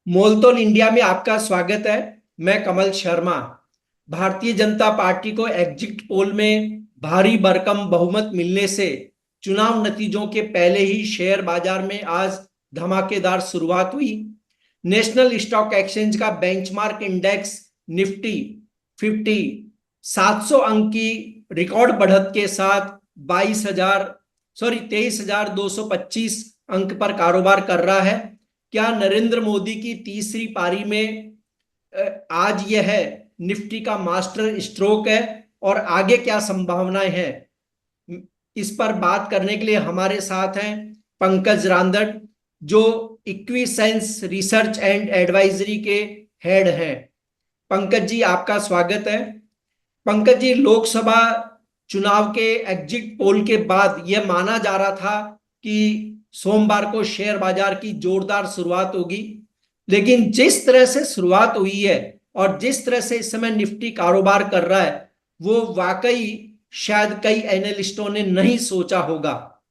मोलतोल इंडिया में आपका स्वागत है। मैं कमल शर्मा। भारतीय जनता पार्टी को एग्जिट पोल में भारी भरकम बहुमत मिलने से चुनाव नतीजों के पहले ही शेयर बाजार में आज धमाकेदार शुरुआत हुई। नेशनल स्टॉक एक्सचेंज का बेंचमार्क इंडेक्स निफ्टी 50 700 अंक की रिकॉर्ड बढ़त के साथ 23,225 अंक पर कारोबार कर रहा है। क्या नरेंद्र मोदी की तीसरी पारी में आज यह है निफ्टी का मास्टर स्ट्रोक है और आगे क्या संभावनाएं हैं? इस पर बात करने के लिए हमारे साथ हैं पंकज रांदड़, जो इक्विसेंस रिसर्च एंड एडवाइजरी के हेड हैं। पंकज जी, आपका स्वागत है। पंकज जी, लोकसभा चुनाव के एग्जिट पोल के बाद यह माना जा रहा था कि सोमवार को शेयर बाजार की जोरदार शुरुआत होगी, लेकिन जिस तरह से शुरुआत हुई है और जिस तरह से इस समय निफ्टी कारोबार कर रहा है, वो वाकई शायद कई एनालिस्टों ने नहीं सोचा होगा।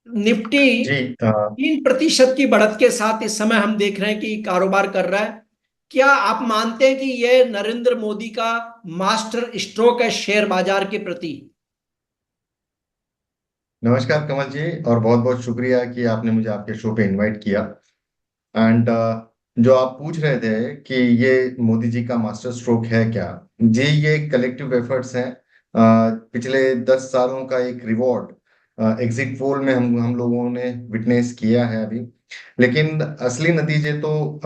निफ्टी जी। 3% की बढ़त के साथ इस समय हम देख रहे हैं कि कारोबार कर रहा है। क्या आप मानते हैं कि यह नरेंद्र मोदी का मास्टर स्ट्रोक है शेयर बाजार के प्रति? नमस्कार कमल जी, और बहुत बहुत शुक्रिया कि आपने मुझे आपके शो पे इनवाइट किया। एंड जो आप पूछ रहे थे कि ये मोदी जी का मास्टर स्ट्रोक है क्या, जी ये कलेक्टिव एफर्ट्स हैं। पिछले 10 सालों का एक रिवॉर्ड एग्जिट पोल में हम लोगों ने विटनेस किया है अभी। लेकिन असली नतीजे तो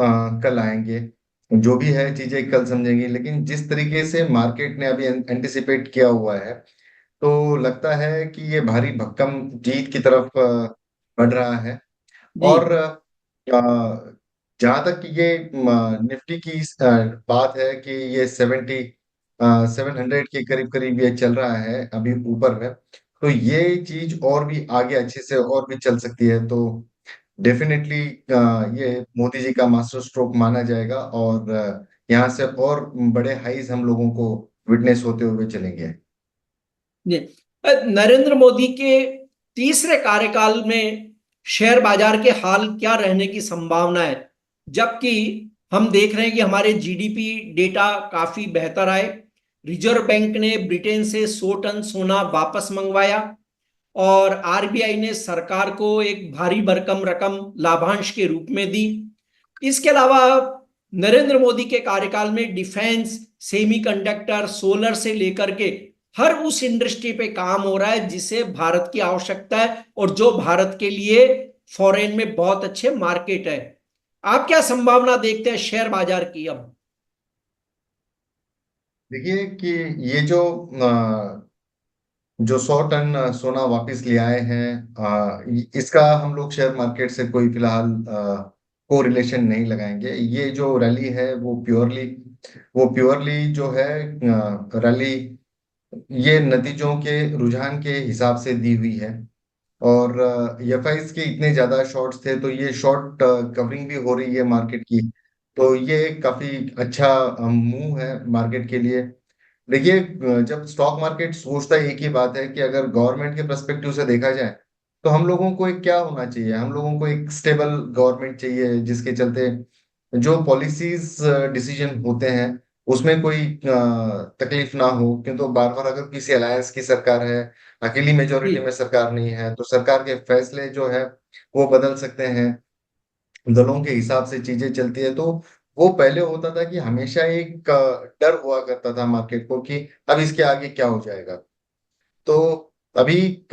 कल आएंगे। जो भी है चीजें कल समझेंगे, लेकिन जिस तरीके से मार्केट ने अभी एंटिसिपेट किया हुआ है, तो लगता है कि ये भारी भक्कम जीत की तरफ बढ़ रहा है। जी। और जहां तक ये निफ्टी की बात है कि ये 700 के करीब करीब ये चल रहा है अभी ऊपर है, तो ये चीज और भी आगे अच्छे से और भी चल सकती है। तो डेफिनेटली ये मोदी जी का मास्टर स्ट्रोक माना जाएगा, और यहाँ से और बड़े हाईज हम लोगों को विटनेस होते हुए चलेंगे। जी। नरेंद्र मोदी के तीसरे कार्यकाल में शेयर बाजार के हाल क्या रहने की संभावना है, जबकि हम देख रहे हैं कि हमारे जीडीपी डेटा काफी बेहतर आए। रिजर्व बैंक ने ब्रिटेन से 100 टन सोना वापस मंगवाया और आरबीआई ने सरकार को एक भारी भरकम रकम लाभांश के रूप में दी। इसके अलावा नरेंद्र मोदी के कार्यकाल में डिफेंस, सेमीकंडक्टर, सोलर से लेकर के हर उस इंडस्ट्री पे काम हो रहा है जिसे भारत की आवश्यकता है और जो भारत के लिए फॉरेन में बहुत अच्छे मार्केट है। आप क्या संभावना देखते हैं शेयर बाजार की अब? देखिए कि ये जो 100 टन सोना वापस ले आए हैं, इसका हम लोग शेयर मार्केट से कोई फिलहाल को रिलेशन नहीं लगाएंगे। ये जो रैली है वो प्योरली जो है रैली, ये नतीजों के रुझान के हिसाब से दी हुई है। और एफआईज के इतने ज्यादा शॉर्ट्स थे, तो ये शॉर्ट कवरिंग भी हो रही है मार्केट की। तो ये काफी अच्छा मूव है मार्केट के लिए। देखिए, जब स्टॉक मार्केट सोचता है एक ही बात है कि अगर गवर्नमेंट के पर्सपेक्टिव से देखा जाए, तो हम लोगों को एक क्या होना चाहिए, हम लोगों को एक स्टेबल गवर्नमेंट चाहिए, जिसके चलते जो पॉलिसीज डिसीजन होते हैं उसमें कोई तकलीफ ना हो। किंतु बार बार अगर किसी अलायंस की सरकार है, अकेली जी। मेजोरिटी में सरकार नहीं है, तो सरकार के फैसले जो है वो बदल सकते हैं। दलों के हिसाब से चीजें चलती है। तो वो पहले होता था कि हमेशा एक डर हुआ करता था मार्केट को कि अब इसके आगे क्या हो जाएगा। तो अभी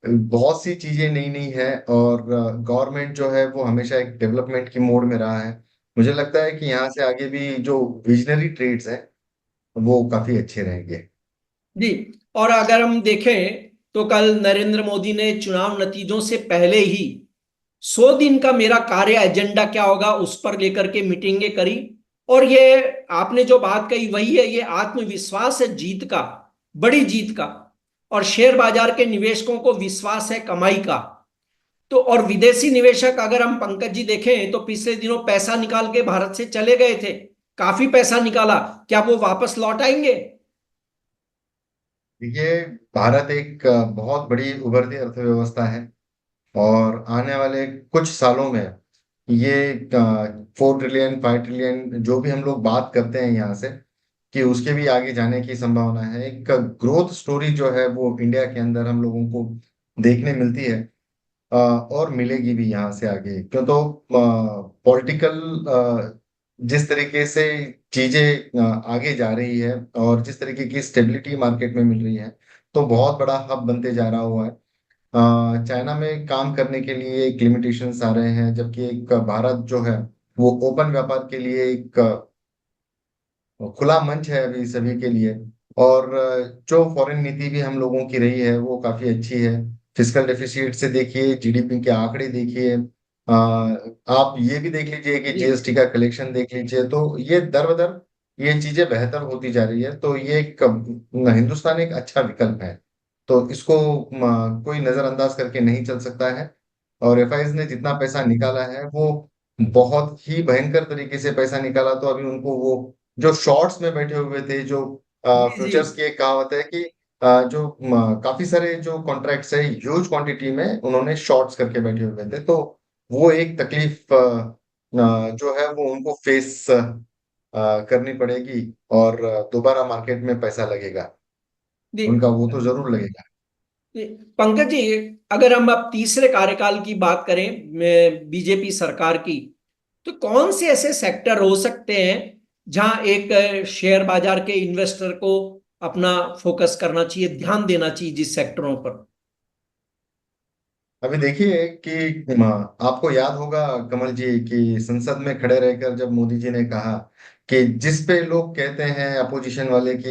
बहुत सी चीजें नई नई है, और गवर्नमेंट जो है वो हमेशा एक डेवलपमेंट की मोड में रहा है। मुझे लगता है कि यहाँ से आगे भी जो विजनरी ट्रेड्स हैं वो काफी अच्छे रहेंगे। जी। और अगर हम देखें तो कल नरेंद्र मोदी ने चुनाव नतीजों से पहले ही 100 दिन का मेरा कार्य एजेंडा क्या होगा उस पर लेकर के मीटिंगें करी। और ये आपने जो बात कही वही है, ये आत्मविश्वास है जीत का, बड़ी जीत का। और शेयर बाजार के निवेशकों को विश्वास है कमाई का। तो और विदेशी निवेशक अगर हम पंकज जी देखें तो पिछले दिनों पैसा निकाल के भारत से चले गए थे, काफी पैसा निकाला। क्या वो वापस लौट आएंगे? देखिए, भारत एक बहुत बड़ी उभरती अर्थव्यवस्था है, और आने वाले कुछ सालों में ये 4 ट्रिलियन 5 ट्रिलियन जो भी हम लोग बात करते हैं यहाँ से, कि उसके भी आगे जाने की संभावना है। एक ग्रोथ स्टोरी जो है वो इंडिया के अंदर हम लोगों को देखने मिलती है, और मिलेगी भी यहाँ से आगे। क्यों तो पॉलिटिकल जिस तरीके से चीजें आगे जा रही है, और जिस तरीके की स्टेबिलिटी मार्केट में मिल रही है, तो बहुत बड़ा हब बनते जा रहा हुआ है। चाइना में काम करने के लिए एक लिमिटेशंस आ रहे हैं, जबकि एक भारत जो है वो ओपन व्यापार के लिए एक खुला मंच है अभी सभी के लिए। और जो फॉरेन नीति भी हम लोगों की रही है वो काफी अच्छी है। फिस्कल डेफिसिट से देखिए, जीडीपी के आंकड़े देखिए, आप ये भी देख लीजिए कि जी जीएसटी का कलेक्शन देख लीजिए, तो ये दर बदर ये चीजें बेहतर होती जा रही है। तो ये एक हिंदुस्तान एक अच्छा विकल्प है, तो इसको कोई नजरअंदाज करके नहीं चल सकता है। और एफआईज ने जितना पैसा निकाला है वो बहुत ही भयंकर तरीके से पैसा निकाला। तो अभी उनको वो जो शॉर्ट्स में बैठे हुए थे, जो जी जी फ्यूचर्स की एक कहावत है कि जो काफी सारे जो कॉन्ट्रैक्ट्स है ह्यूज क्वांटिटी में उन्होंने शॉर्ट्स करके बैठे हुए थे, तो वो एक तकलीफ जो है वो उनको फेस करनी पड़ेगी। और दोबारा मार्केट में पैसा लगेगा जी। उनका, वो तो जरूर लगेगा। जी, पंकज जी, अगर हम अब तीसरे कार्यकाल की बात करें बीजेपी सरकार की, तो कौन से ऐसे सेक्टर हो सकते हैं जहां एक शेयर बाजार के इन्वेस्टर को अपना फोकस करना चाहिए, ध्यान देना चाहिए जिस सेक्टरों पर? अभी देखिए कि आपको याद होगा कमल जी कि संसद में खड़े रहकर जब मोदी जी ने कहा कि जिस पे लोग कहते हैं अपोजिशन वाले कि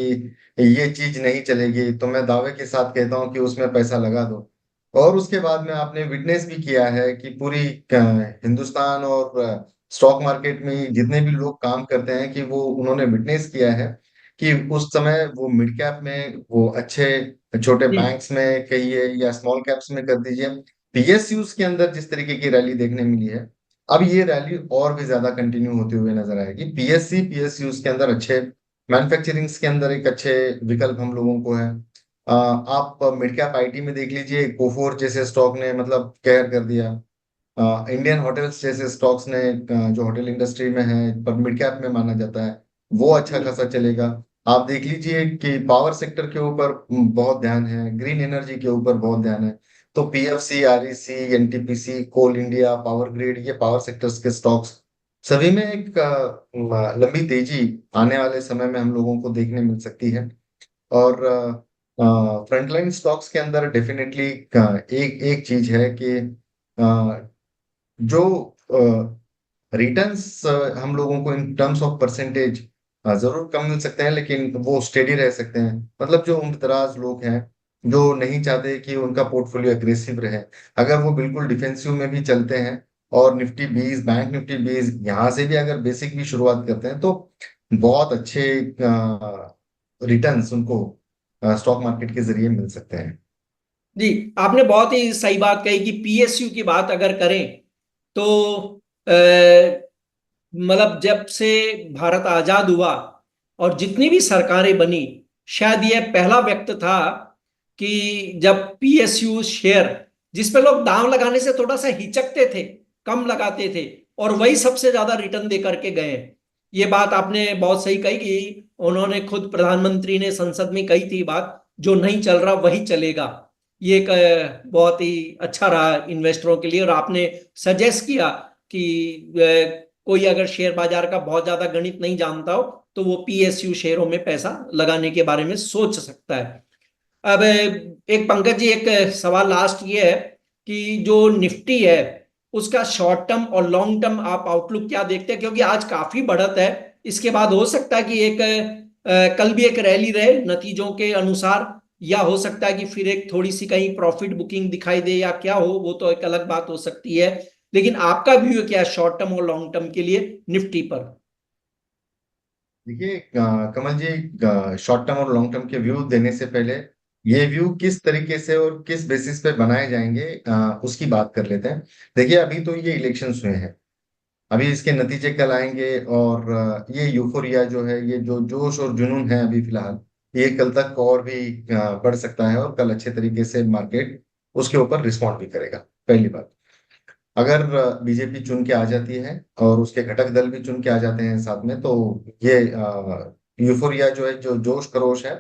ये चीज नहीं चलेगी, तो मैं दावे के साथ कहता हूं कि उसमें पैसा लगा दो। और उसके बाद में आपने विटनेस भी किया है कि पूरी हिंदुस्तान और स्टॉक मार्केट में जितने भी लोग काम करते हैं, कि वो उन्होंने विटनेस किया है कि उस समय वो मिड कैप में वो अच्छे छोटे जी बैंक्स में कहिए या स्मॉल कैप्स में कर दीजिए, पीएसयूज के अंदर जिस तरीके की रैली देखने मिली है, अब ये रैली और भी ज्यादा कंटिन्यू होते हुए नजर आएगी। पीएसयूज के अंदर अच्छे, मैन्युफैक्चरिंग्स के अंदर एक अच्छे विकल्प हम लोगों को है। आप मिड कैप आईटी में देख लीजिए, कोफोर जैसे स्टॉक ने मतलब कहर कर दिया। इंडियन होटल्स जैसे स्टॉक्स ने, जो होटल इंडस्ट्री में है पर मिड कैप में माना जाता है, वो अच्छा जी खासा चलेगा। आप देख लीजिए कि पावर सेक्टर के ऊपर बहुत ध्यान है, ग्रीन एनर्जी के ऊपर बहुत ध्यान है। तो पीएफसी, आरईसी, एनटीपीसी, कोल इंडिया, पावर ग्रिड, ये पावर सेक्टर्स के स्टॉक्स सभी में एक लंबी तेजी आने वाले समय में हम लोगों को देखने मिल सकती है। और फ्रंटलाइन स्टॉक्स के अंदर डेफिनेटली एक एक चीज है कि जो रिटर्न्स हम लोगों को इन टर्म्स ऑफ परसेंटेज जरूर कम मिल सकते हैं, लेकिन वो स्टेडी रह सकते हैं। मतलब जो उम्रदराज लोग हैं, जो नहीं चाहते कि उनका पोर्टफोलियो एग्रेसिव रहे, अगर वो बिल्कुल डिफेंसिव में भी चलते हैं और निफ्टी 20, बैंक निफ्टी 20 यहाँ से भी अगर बेसिक भी शुरुआत करते हैं, तो बहुत अच्छे रिटर्न्स उनको स्टॉक मार्केट के जरिए मिल सकते हैं। जी, आपने बहुत ही सही बात कही कि पीएसयू की बात अगर करें तो मतलब जब से भारत आजाद हुआ और जितनी भी सरकारें बनी, शायद यह पहला वक्त था कि जब पीएसयू शेयर, जिस पे लोग दांव लगाने से थोड़ा सा हिचकते थे, कम लगाते थे, और वही सबसे ज्यादा रिटर्न दे करके गए। ये बात आपने बहुत सही कही कि उन्होंने खुद, प्रधानमंत्री ने संसद में कही थी बात, जो नहीं चल रहा वही चलेगा। ये एक बहुत ही अच्छा रहा इन्वेस्टरों के लिए। और आपने सजेस्ट किया कि कोई अगर शेयर बाजार का बहुत ज्यादा गणित नहीं जानता हो तो वो पीएसयू शेयरों में पैसा लगाने के बारे में सोच सकता है। अब एक पंकज जी, एक सवाल लास्ट ये है कि जो निफ्टी है उसका शॉर्ट टर्म और लॉन्ग टर्म आप आउटलुक क्या देखते हैं? क्योंकि आज काफी बढ़त है, इसके बाद हो सकता है कि एक कल भी एक रैली रहे नतीजों के अनुसार, या हो सकता है कि फिर एक थोड़ी सी कहीं प्रॉफिट बुकिंग दिखाई दे या क्या हो, वो तो एक अलग बात हो सकती है। लेकिन आपका व्यू क्या है शॉर्ट टर्म और लॉन्ग टर्म के लिए निफ्टी पर? देखिए कमल जी, शॉर्ट टर्म और लॉन्ग टर्म के व्यू देने से पहले ये व्यू किस तरीके से और किस बेसिस पे बनाए जाएंगे, उसकी बात कर लेते हैं। देखिए अभी तो ये इलेक्शंस हुए हैं, अभी इसके नतीजे कल आएंगे, और ये यूफोरिया जो है, ये जो जोश और जुनून है अभी फिलहाल, ये कल तक और भी बढ़ सकता है, और कल अच्छे तरीके से मार्केट उसके ऊपर रिस्पॉन्ड भी करेगा, पहली बात। अगर बीजेपी चुन के आ जाती है और उसके घटक दल भी चुन के आ जाते हैं साथ में, तो ये यूफोरिया जो है, जो जोश खरोश है,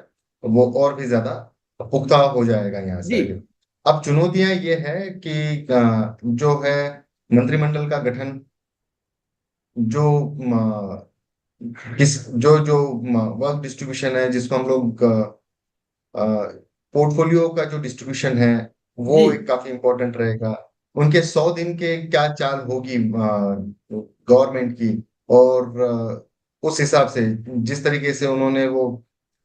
वो और भी ज्यादा पुख्ता हो जाएगा यहाँ से जी आगे। अब चुनौतियां ये है कि जो है मंत्रिमंडल का गठन, जो किस जो जो वर्क डिस्ट्रीब्यूशन है, जिसको हम लोग पोर्टफोलियो का जो डिस्ट्रीब्यूशन है, वो जी। एक काफी इंपॉर्टेंट रहेगा। उनके 100 दिन के क्या चाल होगी गवर्नमेंट की, और उस हिसाब से जिस तरीके से उन्होंने वो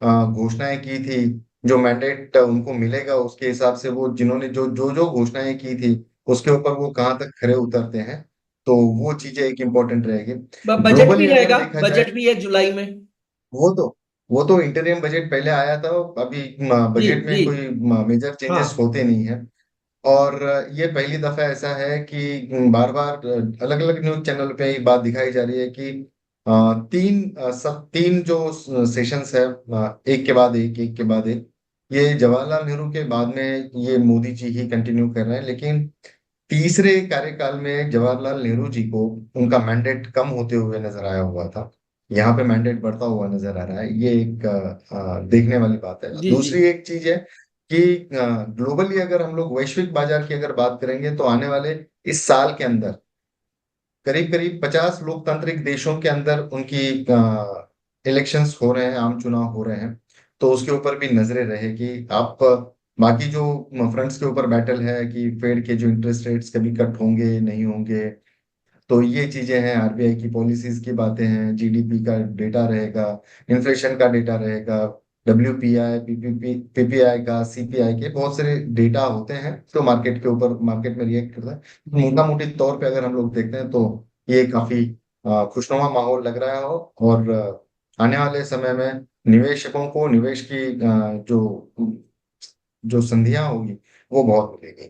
घोषणाएं की थी, जो मैंडेट उनको मिलेगा उसके हिसाब से वो जिन्होंने जो जो जो घोषणाएं की थी उसके ऊपर वो कहाँ तक खरे उतरते हैं, तो वो चीजें एक इम्पोर्टेंट रहेगी। बजट भी ग्लोबली अगर रहेगा, देखा जाए, बजट भी है जुलाई में। वो तो वो तो इंटरियम बजट पहले आया था, अभी जी बजट जी। में कोई मेजर चेंजेस हाँ होते नहीं है। और ये पहली दफा ऐसा है कि बार बार अलग अलग न्यूज चैनल पे ये बात दिखाई जा रही है कि तीन जो सेशंस है, एक के बाद एक के बाद एक, ये जवाहरलाल नेहरू के बाद में ये मोदी जी ही कंटिन्यू कर रहे हैं, लेकिन तीसरे कार्यकाल में जवाहरलाल नेहरू जी को उनका मैंडेट कम होते हुए नजर आया हुआ था। यहाँ पे मैंडेट बढ़ता हुआ नजर आ रहा है, ये एक देखने वाली बात है। जी जी। दूसरी एक चीज है कि ग्लोबली अगर हम लोग वैश्विक बाजार की अगर बात करेंगे, तो आने वाले इस साल के अंदर करीब करीब 50 लोकतांत्रिक देशों के अंदर उनकी इलेक्शंस हो रहे हैं, आम चुनाव हो रहे हैं। तो उसके ऊपर भी नजरें रहेगी। आप बाकी जो फ्रंट्स के ऊपर बैटल है कि फेड के जो इंटरेस्ट रेट्स कभी कट होंगे नहीं होंगे, तो ये चीजें हैं, आरबीआई की पॉलिसीज की बातें हैं, जीडीपी का डेटा रहेगा, इन्फ्लेशन का डेटा रहेगा, डब्ल्यूपीआई, पीपीपी, पीपीआई का, सीपीआई के बहुत सारे डेटा होते हैं, तो मार्केट के ऊपर, मार्केट में रिएक्ट करता है। मोटा मोटी तौर पे अगर हम लोग देखते हैं, तो ये काफी खुशनुमा माहौल लग रहा है। और आने वाले समय में निवेशकों को निवेश की जो जो संधियां होगी वो बहुत मिलेगी।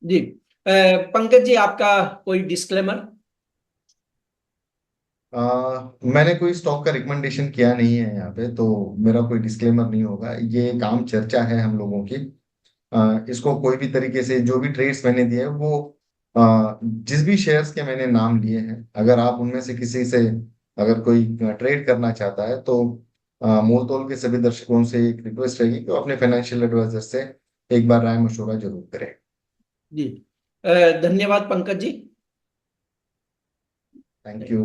जी। पंकज जी, आपका कोई डिस्क्लेमर? मैंने कोई स्टॉक का रिकमेंडेशन किया नहीं है यहाँ पे, तो मेरा कोई डिस्क्लेमर नहीं होगा। ये एक आम चर्चा है हम लोगों की। इसको कोई भी तरीके से, जो भी ट्रेड्स मैंने दिए वो जिस भी शेयर्स के मैंने नाम लिए हैं, अगर आप उनमें से किसी से अगर कोई ट्रेड करना चाहता है, तो मोल तोल के सभी दर्शकों से एक रिक्वेस्ट रहेगी कि वो अपने फाइनेंशियल एडवाइजर से एक बार राय मशवरा जरूर करें। जी। धन्यवाद पंकज जी। Thank you.